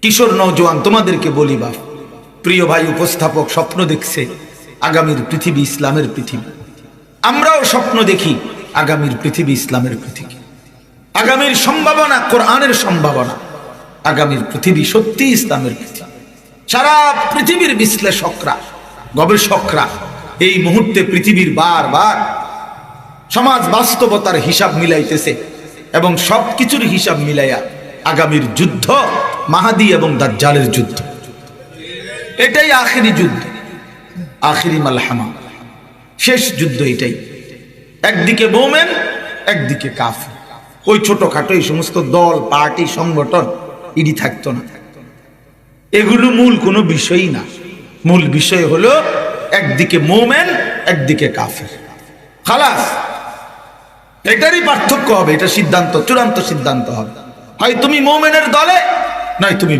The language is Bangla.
কিশোর নওজোয়ান, তোমাদেরকে বলি বাপ, প্রিয় ভাই উপস্থাপক স্বপ্ন দেখছে আগামীর পৃথিবী ইসলামের পৃথিবী। আমরাও স্বপ্ন দেখি আগামীর পৃথিবী ইসলামের পৃথিবী। আগামীর সম্ভাবনা কোরআনের সম্ভাবনা, আগামীর পৃথিবী সত্যি ইসলামের পৃথিবী। সারা পৃথিবীর বিশ্লেষকরা, গবেষকরা এই মুহূর্তে পৃথিবীর বারবার সমাজ বাস্তবতার হিসাব মিলাইতেছে এবং সবকিছুর হিসাব মিলাইয়া আগামীর যুদ্ধ মাহাদি এবং দাজ্জালের যুদ্ধ। এটাই আখেরি যুদ্ধ, আখেরি মালহামা, শেষ যুদ্ধ এটাই। একদিকে মোমেন, একদিকে কাফের। ওই ছোটখাটো এই সমস্ত দল, পার্টি, সংগঠন ইডি থাকতো না। এগুলো মূল কোনো বিষয়ই না। মূল বিষয় হলো একদিকে মোমেন, একদিকে কাফের। খালাস, এটারই পার্থক্য হবে। এটা সিদ্ধান্ত, চূড়ান্ত সিদ্ধান্ত হবে। হয় তুমি মোমেনের দলে, নয় তুমি